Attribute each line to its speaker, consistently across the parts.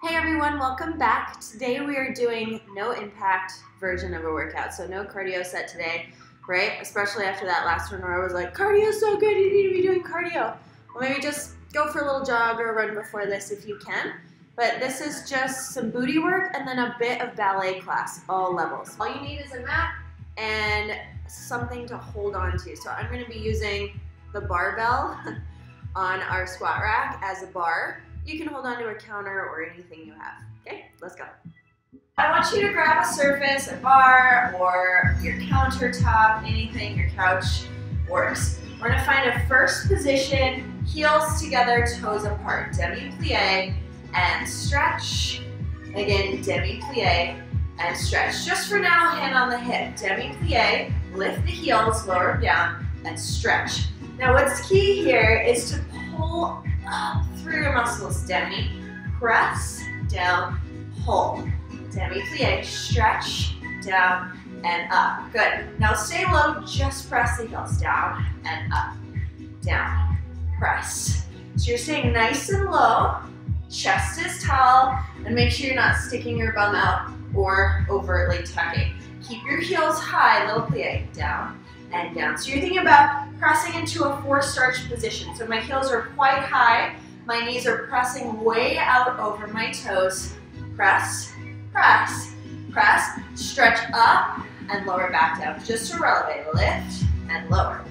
Speaker 1: Hey everyone, welcome back. Today we are doing no impact version of a workout, so no cardio set today, right? Especially after that last one where I was like, cardio is so good, you need to be doing cardio. Well, maybe just go for a little jog or run before this if you can. But this is just some booty work and then a bit of ballet class, all levels. All you need is a mat and something to hold on to. So I'm going to be using the barbell on our squat rack as a bar. You can hold on to a counter or anything you have. Okay, let's go. I want you to grab a surface, a bar, or your countertop, anything, your couch works. We're gonna find a first position, heels together, toes apart. Demi-plie and stretch. Again, demi-plie and stretch. Just for now, hand on the hip. Demi-plie, lift the heels, lower them down, and stretch. Now what's key here is to pull up through your muscles. Demi, press, down, pull. Demi-plie, stretch, down, and up. Good. Now stay low, just press the heels down and up. Down, press. So you're staying nice and low, chest is tall, and make sure you're not sticking your bum out or overtly tucking. Keep your heels high, little plie, down and down. So you're thinking about pressing into a four-starch position. So my heels are quite high, my knees are pressing way out over my toes. Press, press, press, stretch up and lower back down. Just to releve, lift and lower.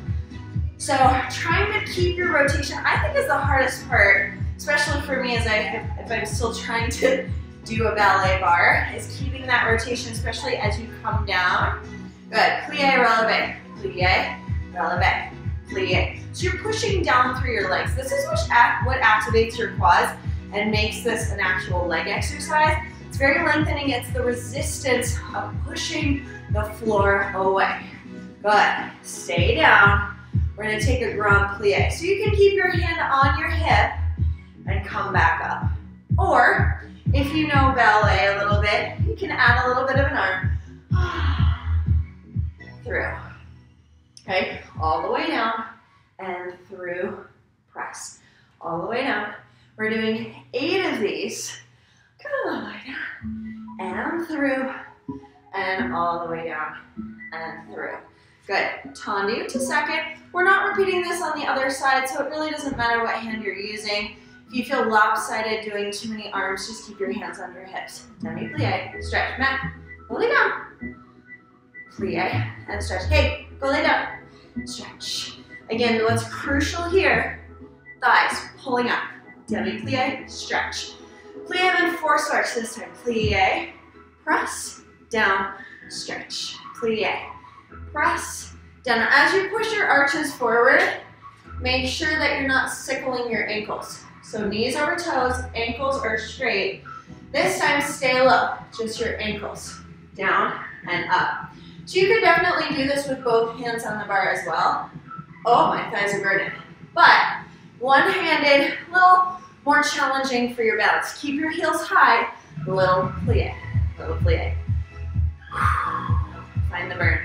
Speaker 1: So trying to keep your rotation, I think is the hardest part, especially for me as if I'm still trying to do a ballet bar, is keeping that rotation, especially as you come down. Good, plie, releve, plie, releve, plie. So you're pushing down through your legs. This is what activates your quads and makes this an actual leg exercise. It's very lengthening. It's the resistance of pushing the floor away. Good. Stay down. We're going to take a grand plie. So you can keep your hand on your hip and come back up. Or if you know ballet a little bit, you can add a little bit of an arm through. Okay, all the way down and through, press. All the way down. We're doing 8 of these. Come all the way down and through and all the way down and through. Good. Tendu to second. We're not repeating this on the other side, so it really doesn't matter what hand you're using. If you feel lopsided doing too many arms, just keep your hands on your hips. Demi-plie, stretch, mat, go lay down. Plie and stretch. Hey, go lay down. Stretch. Again, what's crucial here, thighs pulling up. Demi-plie, stretch. Plie and then four-starch this time. Plie, press, down, stretch. Plie, press, down. As you push your arches forward, make sure that you're not sickling your ankles. So knees over toes, ankles are straight. This time stay low, just your ankles, down and up. So you could definitely do this with both hands on the bar as well. Oh, my thighs are burning. But one-handed, a little more challenging for your balance. Keep your heels high, little plie, little plie. Find the burn.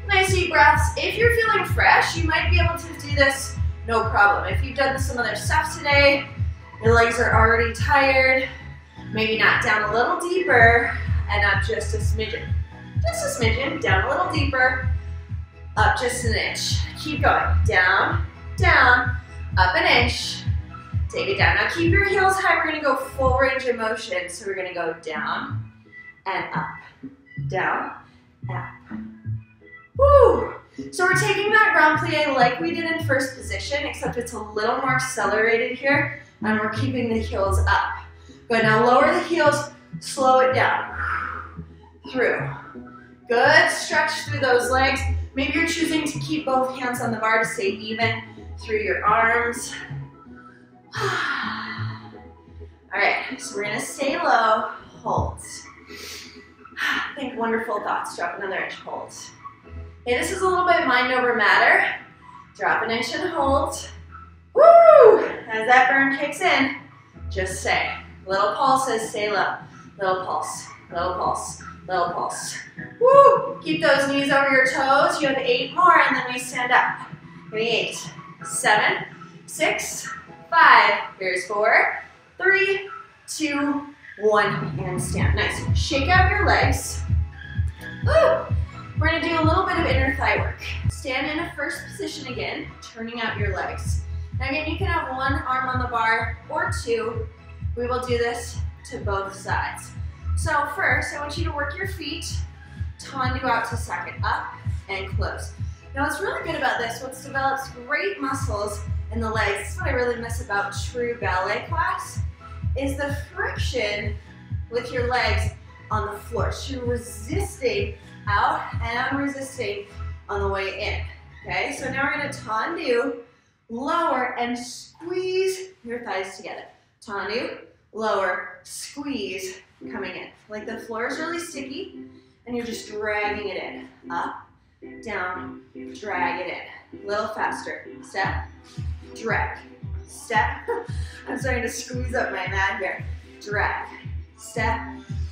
Speaker 1: Nice deep breaths. If you're feeling fresh, you might be able to do this no problem. If you've done some other stuff today, your legs are already tired, maybe not down a little deeper and up just a smidgen. Just a smidgen, down a little deeper, up just an inch. Keep going, down, down, up an inch, take it down. Now keep your heels high, we're gonna go full range of motion. So we're gonna go down and up, down, up. Woo! So we're taking that grand plie like we did in first position, except it's a little more accelerated here, and we're keeping the heels up. Good, now lower the heels, slow it down, through. Good, stretch through those legs. Maybe you're choosing to keep both hands on the bar to stay even through your arms. All right, so we're gonna stay low, hold. Think wonderful thoughts, drop another inch, hold. Okay, this is a little bit mind over matter. Drop an inch and hold. Woo! As that burn kicks in, just say. Little pulses, stay low. Little pulse, little pulse, little pulse. Woo! Keep those knees over your toes. You have 8 more, and then we stand up. Maybe 8, 7, 6, 5. Here's 4, 3, 2, 1, and stand. Nice. Shake out your legs. Woo! We're gonna do a little bit of inner thigh work. Stand in a first position again, turning out your legs. Now again, you can have one arm on the bar or two. We will do this to both sides. So first, I want you to work your feet, tendu out to second, up and close. Now what's really good about this, what develops great muscles in the legs, this is what I really miss about true ballet class, is the friction with your legs on the floor. So you're resisting out and resisting on the way in. Okay, so now we're gonna tendu, lower, and squeeze your thighs together. Tendu, lower, squeeze, coming in. Like the floor is really sticky, and you're just dragging it in. Up, down, drag it in. A little faster. Step, drag, step. I'm starting to squeeze up my mat here. Drag, step.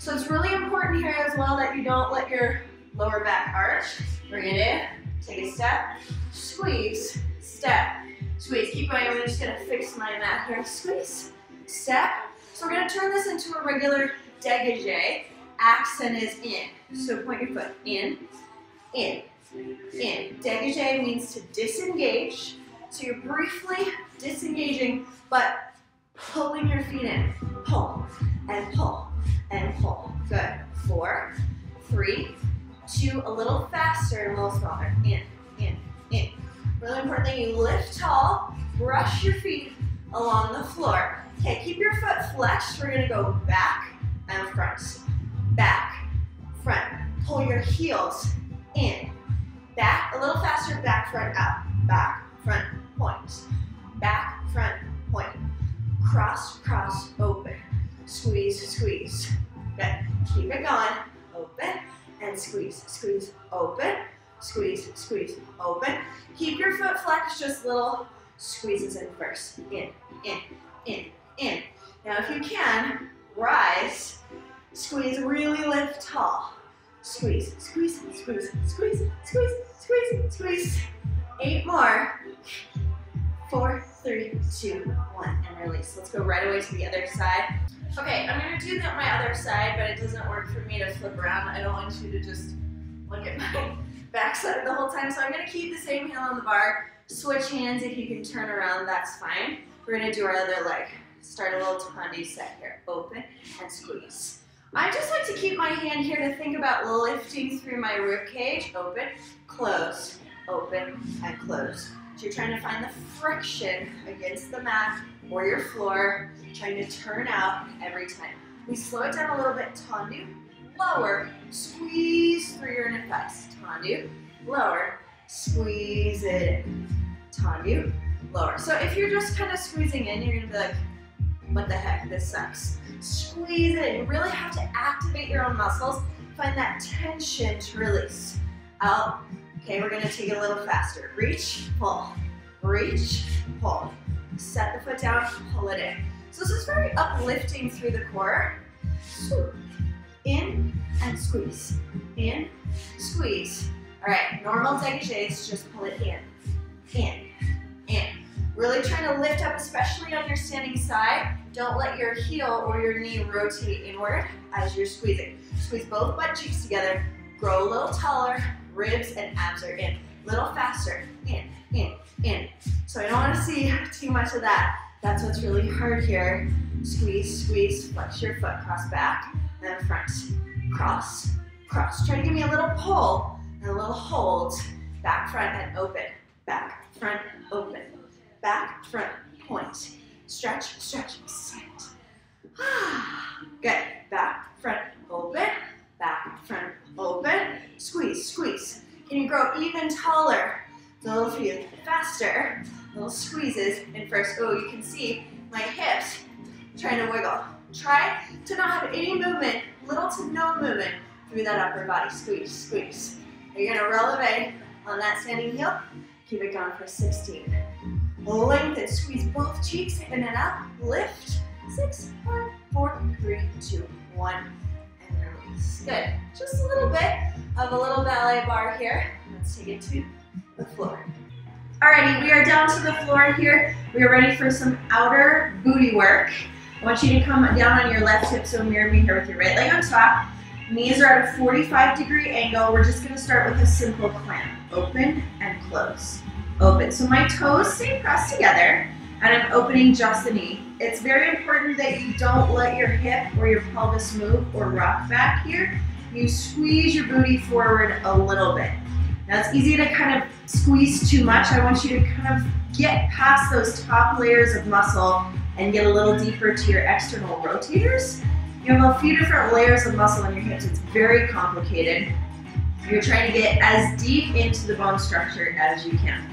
Speaker 1: So it's really important here as well that you don't let your lower back arch. Bring it in, take a step, squeeze, step, squeeze. Keep going, I'm just gonna fix my mat here. Squeeze, step. So we're gonna turn this into a regular dégagé. Accent is in. So point your foot in, in, in. Dégagé means to disengage. So you're briefly disengaging, but pulling your feet in. Pull, and pull, and pull. Good. 4, 3, 2, a little faster and a little smaller. In, in, in. Really important that you lift tall, brush your feet along the floor. Okay, keep your foot flexed. We're gonna go back and front. Back, front. Pull your heels in. Back, a little faster, back, front, out. Back, front, point. Back, front, point. Cross, cross, open. Squeeze, squeeze. Good. Keep it going. Open and squeeze, squeeze, open. Squeeze, squeeze, open. Keep your foot flexed, just little squeezes in first. In, in, in, in. Now if you can, rise. Squeeze, really lift tall. Squeeze, squeeze, squeeze, squeeze, squeeze, squeeze, squeeze. 8 more. 4, 3, 2, 1, and release. Let's go right away to the other side. Okay, I'm gonna do that my other side, but it doesn't work for me to flip around. I don't want you to just look at my backside the whole time. So I'm gonna keep the same heel on the bar. Switch hands. If you can turn around, that's fine. We're gonna do our other leg. Start a little tendu set here. Open and squeeze. I just like to keep my hand here to think about lifting through my rib cage. Open, close, open, and close. So you're trying to find the friction against the mat or your floor, trying to turn out every time. We slow it down a little bit. Tendu, lower, squeeze through your inner thighs. Tendu, lower, squeeze it in. Tendu, lower. So if you're just kind of squeezing in, you're gonna be like, what the heck, this sucks. Squeeze it in. You really have to activate your own muscles. Find that tension to release. Out. Okay, we're gonna take it a little faster. Reach, pull, reach, pull. Set the foot down, pull it in. So this is very uplifting through the core. In and squeeze. In, squeeze. All right, normal dégagés, just pull it in, in. Really trying to lift up, especially on your standing side. Don't let your heel or your knee rotate inward as you're squeezing. Squeeze both butt cheeks together. Grow a little taller. Ribs and abs are in. Little faster. In, in, in. So I don't want to see too much of that. That's what's really hard here. Squeeze, squeeze, flex your foot. Cross back and front. Cross, cross. Try to give me a little pull and a little hold. Back, front, and open. Back, front, open. Back, front, point. Stretch, stretch, extend. Good. Back, front, open. Back, front, open. Squeeze, squeeze. Can you grow even taller? A little few faster. Little squeezes in first. Oh, you can see my hips trying to wiggle. Try to not have any movement, little to no movement through that upper body. Squeeze, squeeze. You're gonna releve on that standing heel. Keep it going for 16. Lengthen, squeeze both cheeks in and up. Lift. 6, 5, 4, 3, 2, 1, and release. Good. Just a little bit of a little ballet bar here. Let's take it to the floor. Alrighty, we are down to the floor here. We are ready for some outer booty work. I want you to come down on your left hip, so mirror me here with your right leg on top. Knees are at a 45-degree angle. We're just gonna start with a simple clamp. Open and close. Open. So my toes stay pressed together, and I'm opening just the knee. It's very important that you don't let your hip or your pelvis move or rock back here. You squeeze your booty forward a little bit. Now it's easy to kind of squeeze too much. I want you to kind of get past those top layers of muscle and get a little deeper to your external rotators. You have a few different layers of muscle in your hips. It's very complicated. You're trying to get as deep into the bone structure as you can.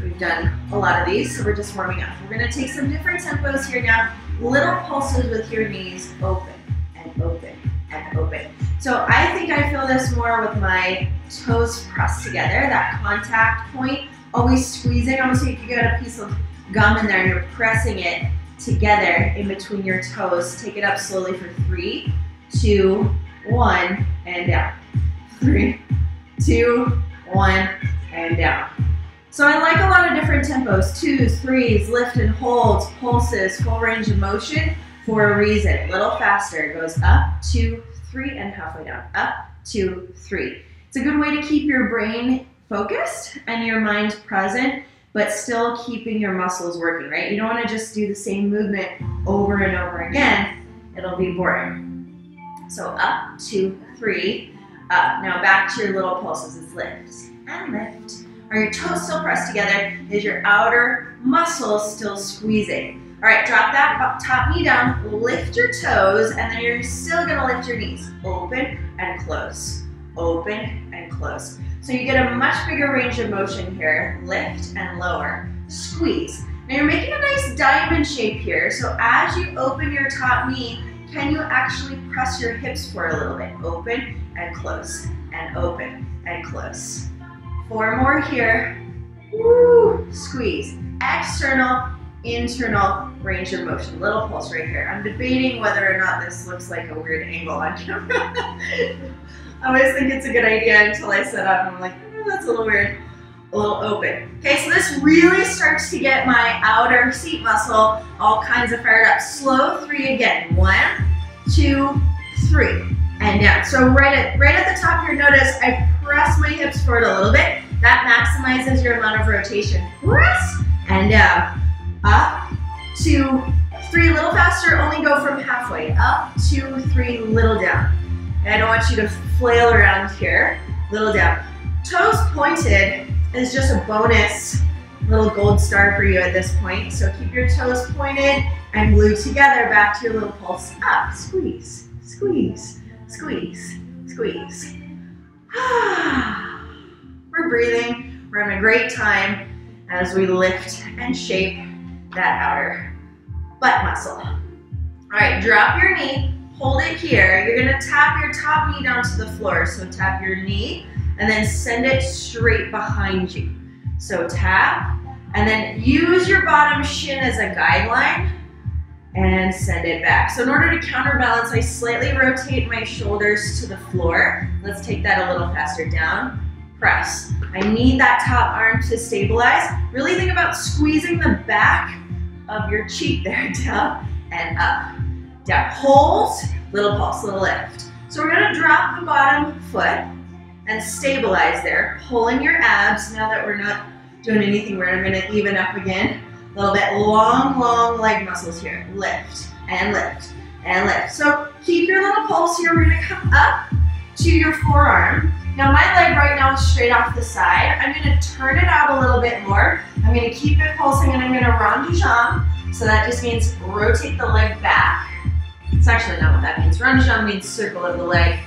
Speaker 1: We've done a lot of these, so we're just warming up. We're gonna take some different tempos here now. Little pulses with your knees, open and open and open. So I think I feel this more with my toes pressed together, that contact point, always squeezing, almost like you got a piece of gum in there and you're pressing it together in between your toes. Take it up slowly for 3, 2, 1, and down. 3, 2, 1, and down. So I like a lot of different tempos, 2s, 3s, lift and holds, pulses, full range of motion for a reason. A little faster. It goes up, 2, 3, and halfway down. Up, 2, 3. It's a good way to keep your brain focused and your mind present, but still keeping your muscles working, right? You don't want to just do the same movement over and over again. It'll be boring. So up, 2, 3, up. Now back to your little pulses. It's lift and lift. Are your toes still pressed together? Is your outer muscles still squeezing? All right, drop that top knee down, lift your toes, and then you're still gonna lift your knees. Open and close, open and close. So you get a much bigger range of motion here. Lift and lower, squeeze. Now you're making a nice diamond shape here. So as you open your top knee, can you actually press your hips for a little bit? Open and close, and open and close. 4 more here. Woo, squeeze. External, internal range of motion. Little pulse right here. I'm debating whether or not this looks like a weird angle on camera. I always think it's a good idea until I set up and I'm like, oh, that's a little weird. A little open. Okay, so this really starts to get my outer seat muscle all kinds of fired up. Slow 3 again. 1, 2, 3. And down. So right at the top here, notice I press my hips forward a little bit. That maximizes your amount of rotation. Press and down. Up, 2, 3. A little faster, only go from halfway. Up, 2, 3, little down. And I don't want you to flail around here. Little down. Toes pointed is just a bonus little gold star for you at this point. So keep your toes pointed and glued together back to your little pulse. Up, squeeze, squeeze, squeeze, squeeze. We're breathing. We're having a great time as we lift and shape that outer butt muscle. All right, drop your knee, hold it here. You're gonna tap your top knee down to the floor. So tap your knee and then send it straight behind you. So tap and then use your bottom shin as a guideline and send it back. So in order to counterbalance, I slightly rotate my shoulders to the floor. Let's take that a little faster. Down, press. I need that top arm to stabilize. Really think about squeezing the back of your cheek there. Down and up. Down. Hold, little pulse, little lift. So we're gonna drop the bottom foot and stabilize there. Pulling your abs now that we're not doing anything weird. I'm gonna even up again. A little bit long leg muscles here. Lift and lift and lift. So keep your little pulse here. We're gonna come up to your forearm. Now my leg right now is straight off the side. I'm gonna turn it out a little bit more. I'm gonna keep it pulsing and I'm gonna rond de jambe. So that just means rotate the leg back. It's actually not what that means. Rond de jambe means circle of the leg.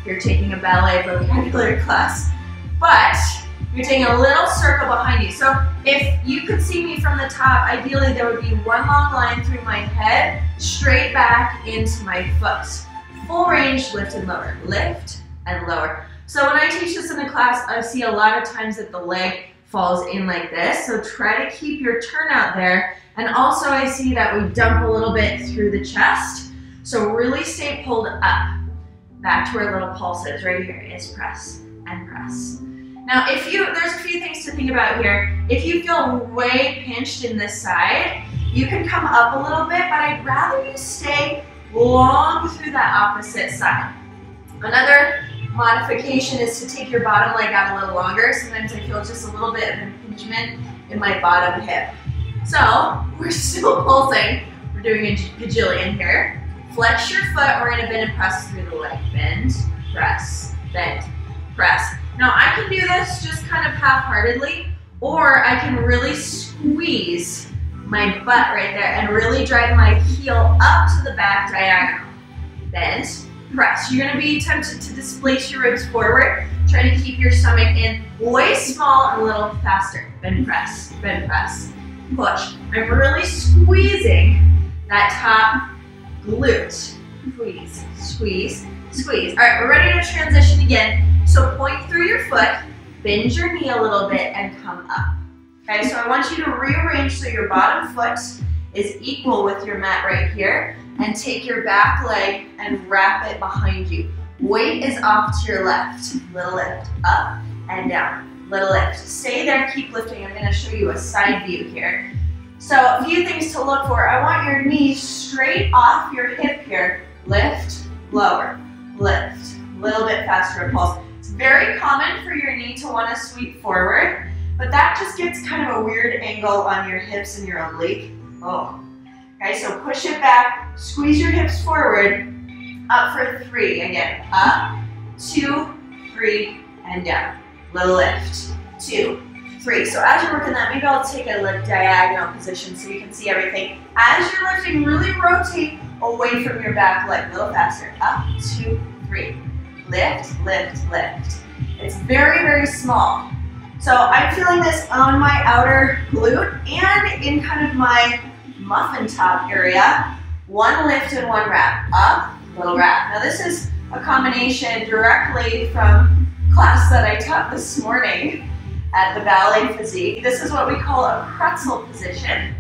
Speaker 1: You're taking a ballet vocabulary class. But you're taking a little circle behind you. So if you could see me from the top, ideally there would be one long line through my head, straight back into my foot. Full range, lift and lower. Lift and lower. So when I teach this in a class, I see a lot of times that the leg falls in like this. So try to keep your turnout there. And also I see that we dump a little bit through the chest. So really stay pulled up. Back to where little pulse is, right here is press and press. Now, there's a few things to think about here. If you feel way pinched in this side, You can come up a little bit, but I'd rather you stay long through that opposite side. Another modification is to take your bottom leg out a little longer. Sometimes I feel just a little bit of impingement in my bottom hip. So we're still pulsing. We're doing a gajillion here. Flex your foot. We're gonna bend and press through the leg. Bend, press, bend, press. Now I can do this just kind of half-heartedly, or I can really squeeze my butt right there and really drive my heel up to the back diagonal. Bend, press. You're gonna be tempted to displace your ribs forward. Try to keep your stomach in way small and a little faster. Bend, press, push. I'm really squeezing that top glute. Squeeze, squeeze, squeeze. All right, we're ready to transition again. So point through your foot, bend your knee a little bit and come up. Okay, so I want you to rearrange so your bottom foot is equal with your mat right here, and take your back leg and wrap it behind you. Weight is off to your left. Little lift, up and down. Little lift. Stay there, keep lifting. I'm gonna show you a side view here. So a few things to look for. I want your knees straight off your hip here. Lift, lower, lift. A little bit faster pulse. It's very common for your knee to want to sweep forward, but that just gets kind of a weird angle on your hips and your oblique. Oh. Okay, so push it back, squeeze your hips forward, up for 3. Again, up, 2, 3, and down. Little lift, 2, 3. So as you're working that, maybe I'll take a diagonal position so you can see everything. As you're lifting, really rotate away from your back leg. A little faster. Up, 2, 3. Lift, lift, lift. It's very, very small. So I'm feeling this on my outer glute and in kind of my muffin top area. One lift and one wrap. Up, little wrap. Now this is a combination directly from class that I taught this morning at the Ballet Physique. This is what we call a pretzel position.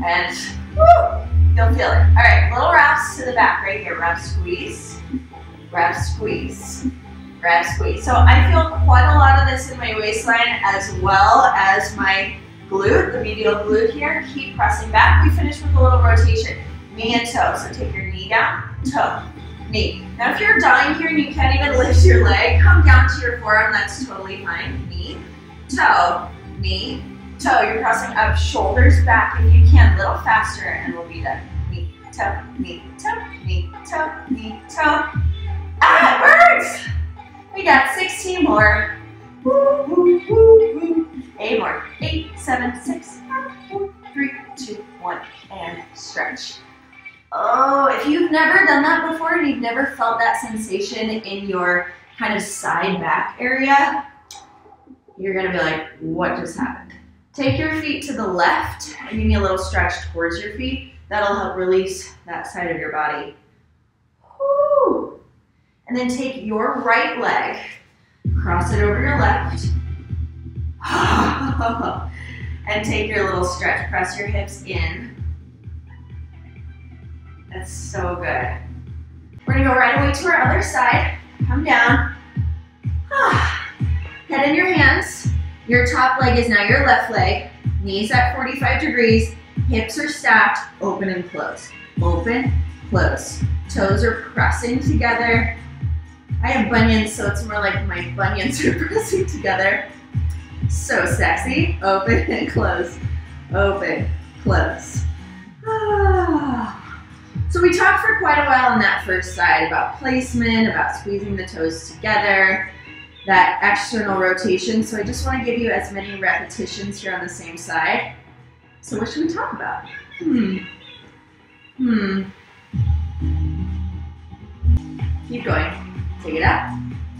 Speaker 1: And woo, you'll feel it. All right, little wraps to the back right here. Wrap, squeeze, wrap, squeeze, wrap, squeeze. So I feel quite a lot of this in my waistline as well as my glute, the medial glute here. Keep pressing back. We finish with a little rotation. Knee and toe. So take your knee down, toe, knee. Now if you're dying here and you can't even lift your leg, come down to your forearm. That's totally fine. Knee, toe, knee, toe. You're pressing up, shoulders back if you can. A little faster and we'll be done. Knee, toe, knee, toe, knee, toe, knee, toe. Ah, it burns! We got 16 more. Woo, woo, woo, woo. 8 more. 8, 7, 6, 5, 4, 3, 2, 1, and stretch. Oh, if you've never done that before and you've never felt that sensation in your kind of side back area, you're gonna be like, what just happened? Take your feet to the left and give me a little stretch towards your feet. That'll help release that side of your body. Woo. And then take your right leg, cross it over your left, and take your little stretch. Press your hips in. That's so good. We're gonna go right away to our other side. Come down. Head in your hands. Your top leg is now your left leg. Knees at 45 degrees. Hips are stacked. Open and close. Open, close. Toes are pressing together. I have bunions, so it's more like my bunions are pressing together. So sexy. Open and close. Open, close. So we talked for quite a while on that first side about placement, about squeezing the toes together, that external rotation. So I just want to give you as many repetitions here on the same side. So what should we talk about? Keep going. Take it up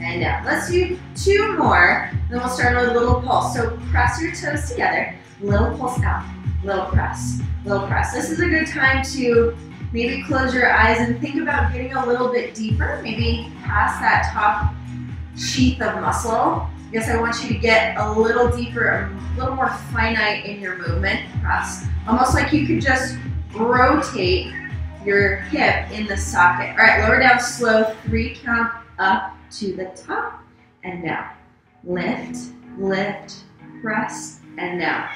Speaker 1: and down. Let's do 2 more, then we'll start with a little pulse. So press your toes together, little pulse out, little press, little press. This is a good time to maybe close your eyes and think about getting a little bit deeper, maybe past that top sheath of muscle. I guess I want you to get a little deeper, a little more finite in your movement. Press. Almost like you could just rotate your hip in the socket. All right, lower down slow, 3 count up to the top and down. Lift, lift, press, and down.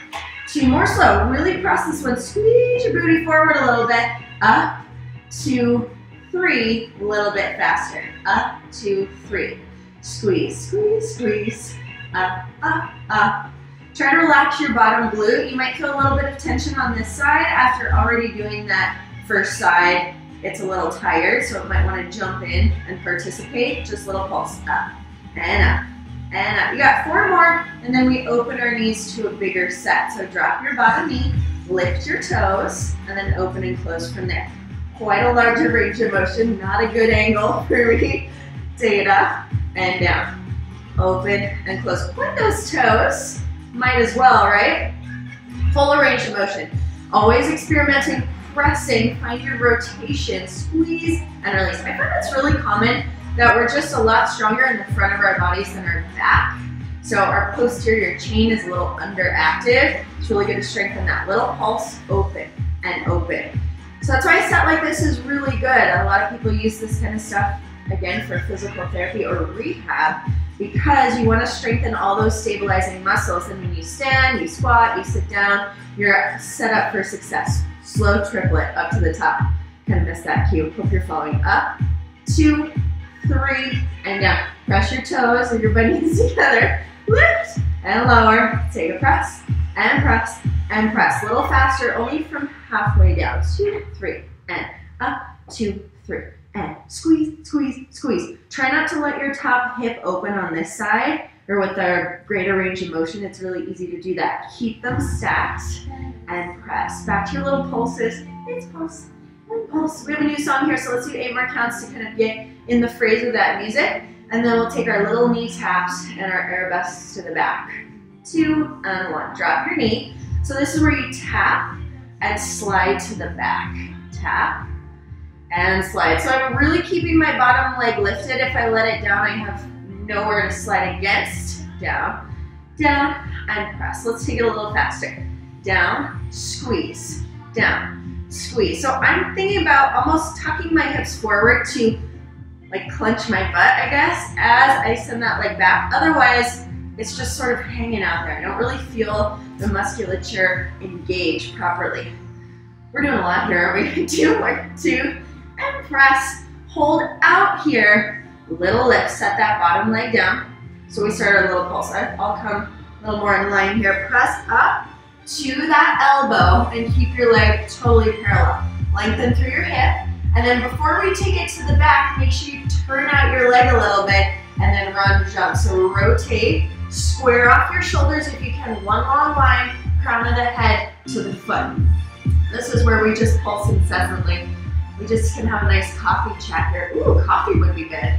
Speaker 1: 2 more slow. Really press this one. Squeeze your booty forward a little bit. Up, 2, 3. A little bit faster. Up, 2, 3. Squeeze, squeeze, squeeze. Up, up, up. Try to relax your bottom glute. You might feel a little bit of tension on this side after already doing that first side. It's a little tired, so it might want to jump in and participate. Just a little pulse. Up and up and up. You got 4 more, and then we open our knees to a bigger set. So drop your bottom knee, lift your toes, and then open and close from there. Quite a larger range of motion, not a good angle for me. Take it up and down. Open and close. Point those toes. Might as well, right? Full range of motion. Always experimenting, pressing, find your rotation, squeeze and release. I find it's really common that we're just a lot stronger in the front of our bodies than our back. So our posterior chain is a little underactive. It's really going to strengthen that little pulse, open and open. So that's why a set like this is really good. A lot of people use this kind of stuff, again, for physical therapy or rehab, because you want to strengthen all those stabilizing muscles. And when you stand, you squat, you sit down, you're set up for success. Slow triplet up to the top. Kind of missed that cue. Hope you're following. Up, 2, 3, and down. Press your toes or your bunnies together. Lift and lower. Take a press and press and press. A little faster, only from halfway down. 2, 3, and up, 2, 3. And squeeze, squeeze, squeeze. Try not to let your top hip open on this side, or with our greater range of motion, it's really easy to do that. Keep them stacked and press. Back to your little pulses. It's pulse and pulse. We have a new song here, so let's do 8 more counts to kind of get in the phrase of that music. And then we'll take our little knee taps and our arabesques to the back. 2 and 1. Drop your knee. So this is where you tap and slide to the back. Tap and slide. So I'm really keeping my bottom leg lifted. If I let it down, I have nowhere to slide against. Down, down, and press. Let's take it a little faster. Down, squeeze, down, squeeze. So I'm thinking about almost tucking my hips forward to like clench my butt, I guess, as I send that leg back. Otherwise, it's just sort of hanging out there. I don't really feel the musculature engaged properly. We're doing a lot here, aren't we? 2 more, 2, and press. Hold out here. Little lift. Set that bottom leg down. So we start a little pulse. I'll come a little more in line here. Press up to that elbow and keep your leg totally parallel. Lengthen through your hip. And then before we take it to the back, make sure you turn out your leg a little bit and then run, jump. So rotate, square off your shoulders if you can. One long line, crown of the head to the foot. This is where we just pulse incessantly. We just can have a nice coffee chat here. Ooh, coffee would be good.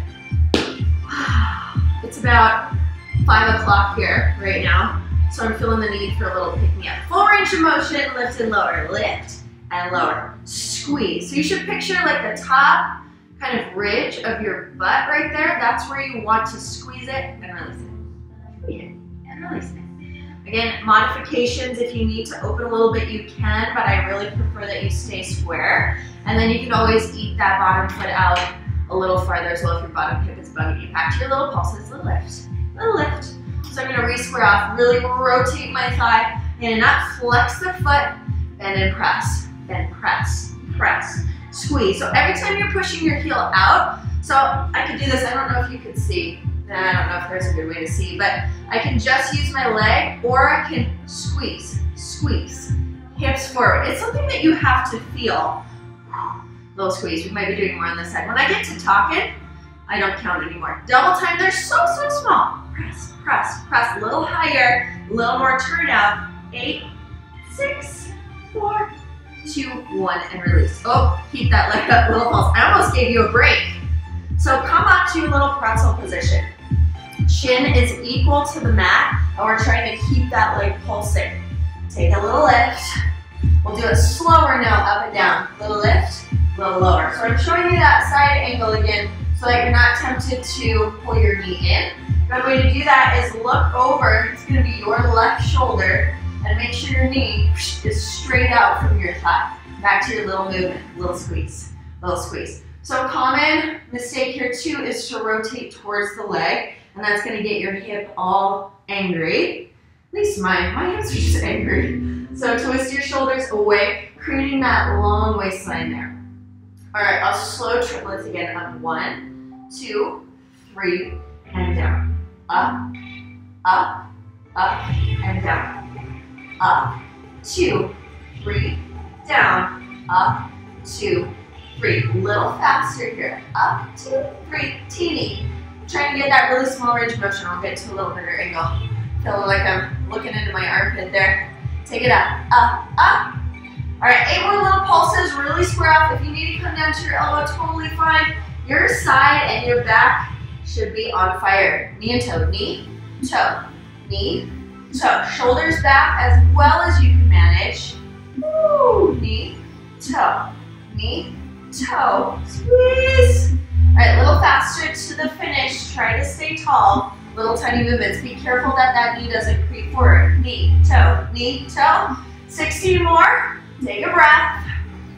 Speaker 1: It's about 5 o'clock here right now, so I'm feeling the need for a little pick-me-up. Full range of motion, lift and lower, lift and lower, squeeze. So you should picture like the top kind of ridge of your butt right there. That's where you want to squeeze it and release it. Squeeze it and release it. Again, modifications, if you need to open a little bit, you can, but I really prefer that you stay square. And then you can always eat that bottom foot out a little farther as well if your bottom hip is bugging you. Back to your little pulses, little lift, little lift. So I'm gonna re-square off, really rotate my thigh in and up, flex the foot, and then press, press, squeeze. So every time you're pushing your heel out, so I could do this, I don't know if you could see, I don't know if there's a good way to see, but I can just use my leg, or I can squeeze, squeeze, hips forward. It's something that you have to feel. Little squeeze. We might be doing more on this side. When I get to talking, I don't count anymore. Double time, they're so small. Press, press, press. A little higher, a little more turnout. 8, 6, 4, 2, 1, and release. Oh, keep that leg up, little pulse. I almost gave you a break. So come up to a little pretzel position. Chin is equal to the mat, and we're trying to keep that leg pulsing. Take a little lift. We'll do it slower now, up and down. Little lift, little lower. So I'm showing you that side angle again so that you're not tempted to pull your knee in. One way to do that is look over. It's going to be your left shoulder, and make sure your knee is straight out from your thigh. Back to your little movement, little squeeze, little squeeze. So a common mistake here too is to rotate towards the leg, and that's going to get your hip all angry. At least my hips are just angry. So twist your shoulders away, creating that long waistline there. All right, I'll slow triplets again of 1, 2, 3, and down. Up, up, up, and down. Up, 2, 3, down, up, 2, 3. Little faster here. Up, 2, 3, teeny. Trying to get that really small range of motion. I'll get to a little bigger angle. Feel like I'm looking into my armpit there. Take it up, up, up. All right, 8 more little pulses. Really square up. If you need to come down to your elbow, totally fine. Your side and your back should be on fire. Knee and toe, knee, toe, knee, toe. Shoulders back as well as you can manage. Woo. Knee, toe, knee, toe. Squeeze. All right, a little faster to the finish. Try to stay tall. Little tiny movements. Be careful that that knee doesn't creep forward. Knee, toe. 16 more. Take a breath.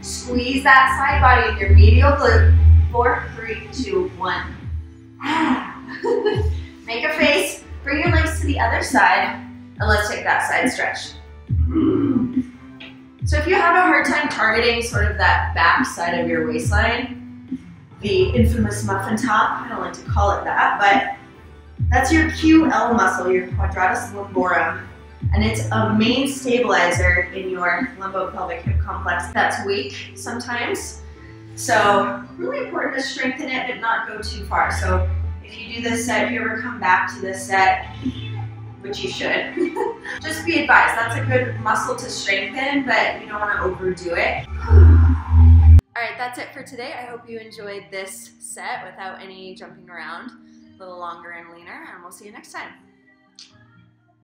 Speaker 1: Squeeze that side body in your medial glute. 4, 3, 2, 1. Make a face. Bring your legs to the other side. And let's take that side stretch. So if you have a hard time targeting sort of that back side of your waistline, the infamous muffin top, I don't like to call it that, but that's your QL muscle, your quadratus lumborum. And it's a main stabilizer in your lumbopelvic hip complex that's weak sometimes. So really important to strengthen it, but not go too far. So if you do this set, if you ever come back to this set, which you should, just be advised, that's a good muscle to strengthen, but you don't want to overdo it. All right, that's it for today. I hope you enjoyed this set without any jumping around, a little longer and leaner, and we'll see you next time.